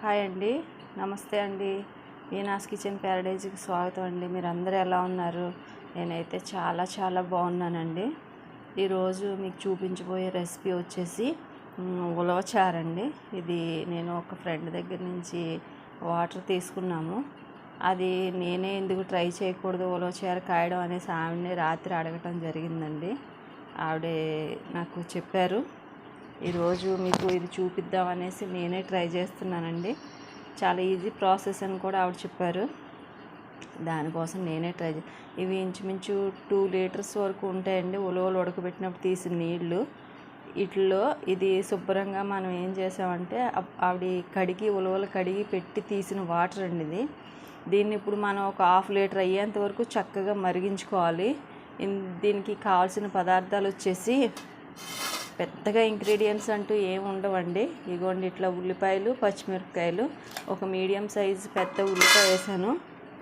Hi అండి, నమస్తే అండి. వీనాస్ కిచెన్ ప్యారడైజ్కి స్వాగతం అండి. మీరు అందరూ ఎలా ఉన్నారు? నేనైతే చాలా బాగున్నానండి. ఈరోజు మీకు చూపించబోయే రెసిపీ వచ్చేసి ఉలవచారు అండి. ఇది నేను ఒక ఫ్రెండ్ దగ్గర నుంచి వాటర్ తీసుకున్నాము. అది నేనే ఎందుకు ట్రై చేయకూడదు ఉలవచారు కాయడం అనేసి ఆవిడని రాత్రి అడగటం జరిగిందండి. ఆవిడే నాకు చెప్పారు. ఈరోజు మీకు ఇది చూపిద్దామనేసి నేనే ట్రై చేస్తున్నానండి. చాలా ఈజీ ప్రాసెస్ అని కూడా ఆవిడ చెప్పారు. దానికోసం నేనే ఇవి ఇంచుమించు 2 లీటర్స్ వరకు ఉంటాయండి. ఉలవలు ఉడకబెట్టినప్పుడు తీసిన నీళ్ళు. వీటిలో ఇది శుభ్రంగా మనం ఏం చేసామంటే ఆవిడ కడిగి ఉలవలు కడిగి పెట్టి తీసిన వాటర్ అండి ఇది. దీన్ని ఇప్పుడు మనం ఒక 1/2 లీటర్ అయ్యేంత వరకు చక్కగా మరిగించుకోవాలి. దీనికి కావాల్సిన పదార్థాలు వచ్చేసి పెద్దగా ఇంగ్రీడియంట్స్ అంటూ ఏమి ఉండవండి. ఇగోండి ఇట్లా ఉల్లిపాయలు, పచ్చిమిరపకాయలు, ఒక మీడియం సైజు పెద్ద ఉల్లిపాయ వేసాను,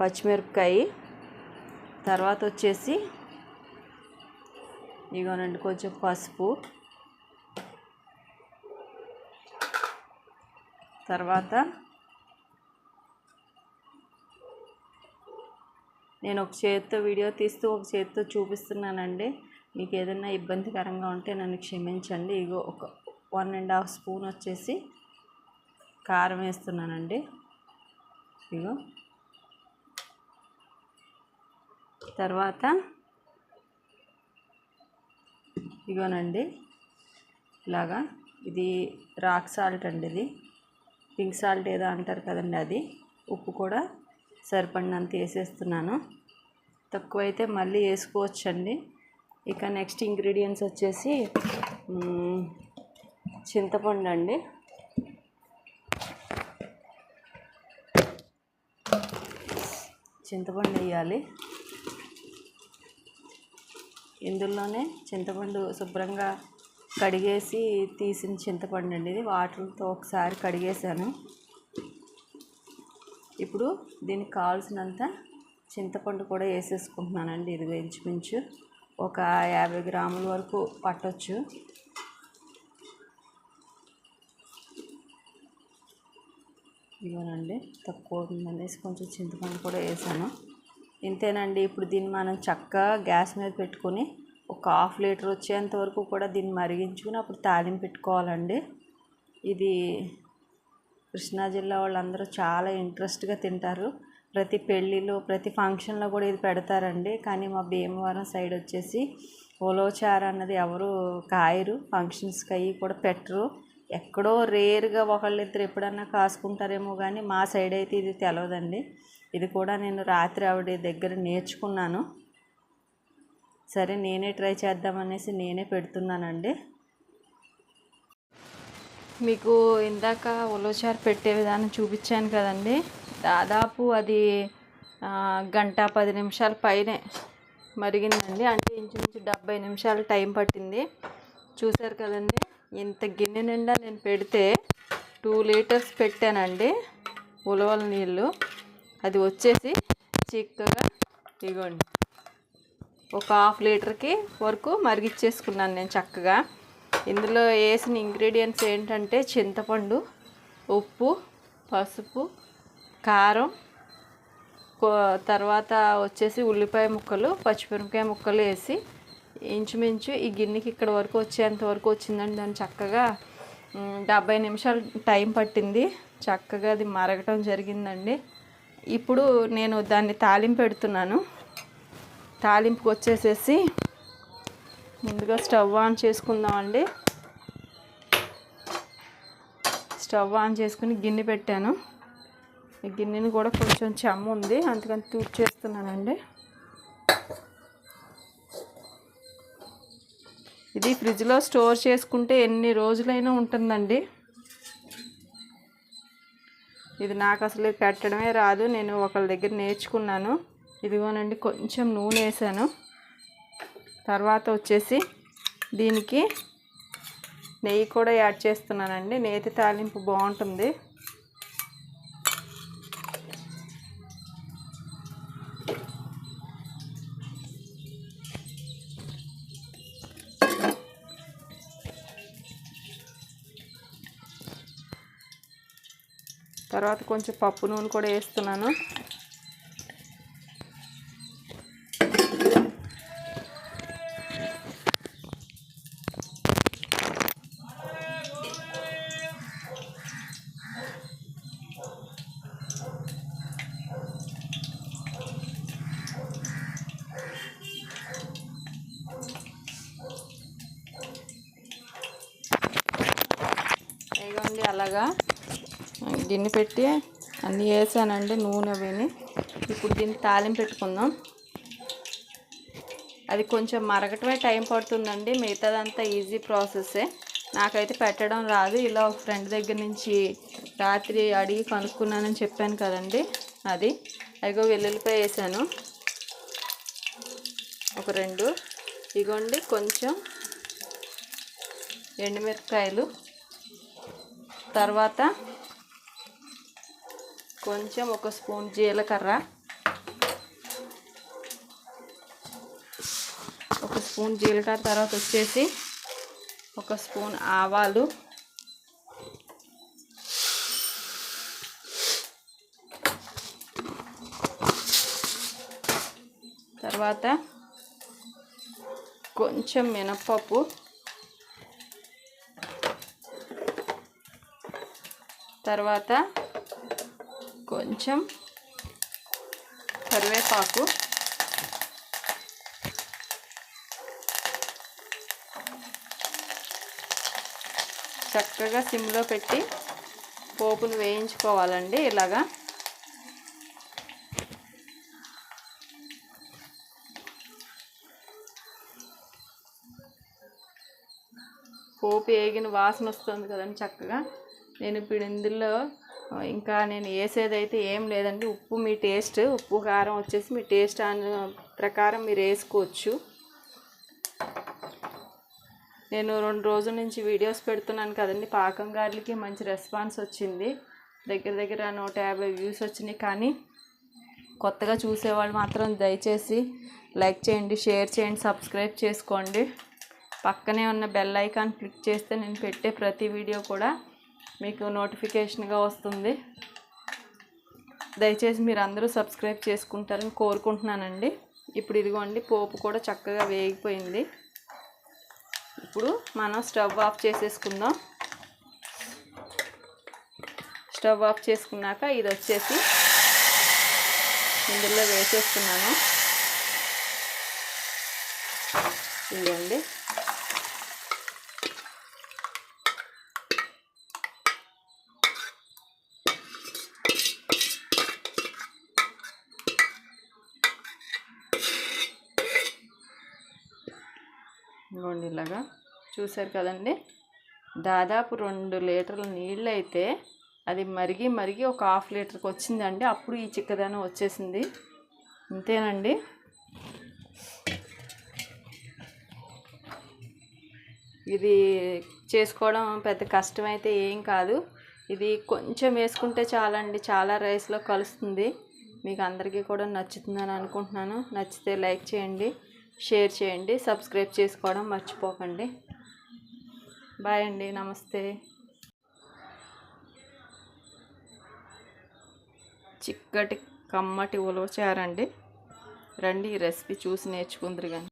పచ్చిమిరపకాయ, తర్వాత వచ్చేసి ఇగోనండి కొంచెం పసుపు, తర్వాత నేను ఒక చేతితో వీడియో తీస్తూ ఒక చేతితో చూపిస్తున్నానండి. మీకు ఏదైనా ఇబ్బందికరంగా ఉంటే నన్ను క్షమించండి. ఇగో ఒక 1.5 స్పూన్ వచ్చేసి కారం వేస్తున్నానండి. తర్వాత ఇగోనండి ఇలాగా ఇది రాక్ సాల్ట్ అండి, ఇది పింక్ సాల్ట్ ఏదో అంటారు కదండి, అది. ఉప్పు కూడా సరిపడినంత వేసేస్తున్నాను. తక్కువైతే మళ్ళీ వేసుకోవచ్చండి. ఇక నెక్స్ట్ ఇంగ్రీడియంట్స్ వచ్చేసి చింతపండు అండి. చింతపండు వేయాలి. ఇందులోనే చింతపండు శుభ్రంగా కడిగేసి తీసిన చింతపండు అండి, ఇది. వాటర్తో ఒకసారి కడిగేసాను. ఇప్పుడు దీనికి కావాల్సినంత చింతపండు కూడా వేసేసుకుంటున్నానండి. ఇది ఇంచుమించు ఒక 50 గ్రాముల వరకు పట్టొచ్చు. ఇవ్వనండి, తక్కువ ఉందనేసి కొంచెం చింతపండు కూడా వేసాను. ఇంతేనండి. ఇప్పుడు దీన్ని మనం చక్కగా గ్యాస్ మీద పెట్టుకొని ఒక 1/2 లీటర్ వచ్చేంత వరకు కూడా దీన్ని మరిగించుకుని అప్పుడు తాలింపు పెట్టుకోవాలండి. ఇది కృష్ణా జిల్లా వాళ్ళందరూ చాలా ఇంట్రెస్ట్గా తింటారు. ప్రతి పెళ్ళిలో, ప్రతి ఫంక్షన్లో కూడా ఇది పెడతారండి. కానీ మా భీమవరం సైడ్ వచ్చేసి ఉలవచారు అన్నది ఎవరు కాయరు, ఫంక్షన్స్కి అవి కూడా పెట్టరు. ఎక్కడో రేర్గా ఒకళ్ళిద్దరు ఎప్పుడన్నా కాసుకుంటారేమో కానీ మా సైడ్ అయితే ఇది తెలవదండి. ఇది కూడా నేను రాత్రి ఆవిడ దగ్గర నేర్చుకున్నాను. సరే నేనే ట్రై చేద్దామనేసి నేనే పెడుతున్నానండి. మీకు ఇందాక ఉలవచారు పెట్టే విధానం చూపించాను కదండి. దాదాపు అది 1:10 నిమిషాల పైనే మరిగిందండి. అంటే ఇంచుమించు 70 నిమిషాలు టైం పట్టింది. చూసారు కదండి. ఇంత గిన్నె నిండా నేను పెడితే 2 లీటర్స్ పెట్టానండి ఉలవల నీళ్ళు. అది వచ్చేసి చిక్కగా ఇగోండి ఒక 1/2 లీటర్కి వరకు మరిగిచ్చేసుకున్నాను నేను చక్కగా. ఇందులో వేసిన ఇంగ్రీడియంట్స్ ఏంటంటే చింతపండు, ఉప్పు, పసుపు, కారం, తర్వాత వచ్చేసి ఉల్లిపాయ ముక్కలు, పచ్చిమిరపకాయ ముక్కలు వేసి ఇంచుమించు ఈ గిన్నెకి ఇక్కడ వరకు వచ్చేంత వరకు వచ్చిందండి. దాన్ని చక్కగా 70 నిమిషాలు టైం పట్టింది. చక్కగా అది మరగటం జరిగిందండి. ఇప్పుడు నేను దాన్ని తాలింపు పెడుతున్నాను. తాలింపుకి వచ్చేసేసి ముందుగా స్టవ్ ఆన్ చేసుకుందామండి. స్టవ్ ఆన్ చేసుకుని గిన్నె పెట్టాను. ఈ గిన్నెని కూడా కొంచెం చెమ్మ ఉంది, అందుకని తూర్చేస్తున్నానండి. ఇది ఫ్రిడ్జ్లో స్టోర్ చేసుకుంటే ఎన్ని రోజులైనా ఉంటుందండి. ఇది నాకు అసలు పెట్టడమే రాదు, నేను ఒకళ్ళ దగ్గర నేర్చుకున్నాను. ఇదిగోనండి కొంచెం నూనె వేసాను. తర్వాత వచ్చేసి దీనికి నెయ్యి కూడా యాడ్ చేస్తున్నానండి. నేతి తాలింపు బాగుంటుంది. తర్వాత కొంచెం పప్పు నూనె కూడా వేస్తున్నాను. ఇదిగోండి అలాగా గిన్నె పెట్టి అన్నీ వేసానండి, నూనె అవిని. ఇప్పుడు దీన్ని తాలింపు పెట్టుకుందాం. అది కొంచెం మరగటమే టైం పడుతుందండి, మిగతాదంతా ఈజీ ప్రాసెస్సే. నాకైతే పెట్టడం రాదు. ఇలా ఒక ఫ్రెండ్ దగ్గర నుంచి రాత్రి అడిగి కనుక్కున్నానని చెప్పాను కదండి, అది. అదిగో వెల్లుల్లిపాయ వేసాను ఒక 2. ఇగోండి కొంచెం ఎండుమిరపకాయలు, తర్వాత కొంచెం 1 స్పూన్ జీలకర్ర, 1 స్పూన్ జీలకర్ర, తర్వాత వచ్చేసి 1 స్పూన్ ఆవాలు, తర్వాత కొంచెం మినప్పప్పు, తర్వాత కొంచెం కరివేపాకు, చక్కగా సిమ్లో పెట్టి పోపును వేయించుకోవాలండి. ఇలాగా పోపు వేగిన వాసన వస్తుంది కదండి చక్కగా. నేను ఇప్పుడు ఇందులో ఇంకా నేను వేసేదైతే ఏం లేదండి. ఉప్పు మీ టేస్ట్, ఉప్పు కారం వచ్చేసి మీ టేస్ట్ ప్రకారం మీరు వేసుకోవచ్చు. నేను 2 రోజుల నుంచి వీడియోస్ పెడుతున్నాను కదండి, పాకం గారెలకి మంచి రెస్పాన్స్ వచ్చింది. దగ్గర 150 వ్యూస్ వచ్చినాయి. కానీ కొత్తగా చూసేవాళ్ళు మాత్రం దయచేసి లైక్ చేయండి, షేర్ చేయండి, సబ్స్క్రైబ్ చేసుకోండి. పక్కనే ఉన్న బెల్ ఐకాన్ క్లిక్ చేస్తే నేను పెట్టే ప్రతి వీడియో కూడా మీకు నోటిఫికేషన్గా వస్తుంది. దయచేసి మీరు అందరూ సబ్స్క్రైబ్ చేసుకుంటారని కోరుకుంటున్నానండి. ఇప్పుడు ఇదిగోండి పోపు కూడా చక్కగా వేగిపోయింది. ఇప్పుడు మనం స్టవ్ ఆఫ్ చేసేసుకుందాం. స్టవ్ ఆఫ్ చేసుకున్నాక ఇది వచ్చేసి ఇందులో వేసేస్తున్నాను. ఇదిగోండి ఇలాగా చూసారు కదండి. దాదాపు 2 లీటర్ల నీళ్ళు అయితే అది మరిగి ఒక 1/2 లీటర్కి వచ్చిందండి. అప్పుడు ఈ చిక్కదనం వచ్చేసింది. అంతేనండి. ఇది చేసుకోవడం పెద్ద కష్టమైతే ఏం కాదు. ఇది కొంచెం వేసుకుంటే చాలండి, చాలా రైస్లో కలుస్తుంది. మీకు అందరికీ కూడా నచ్చుతుందని అనుకుంటున్నాను. నచ్చితే లైక్ చేయండి, షేర్ చేయండి, సబ్స్క్రైబ్ చేసుకోవడం మర్చిపోకండి. బాయ్ అండి, నమస్తే. చిక్కటి కమ్మటి ఉలవచారండి. రండి ఈ రెసిపీ చూసి నేర్చుకుందరు కానీ.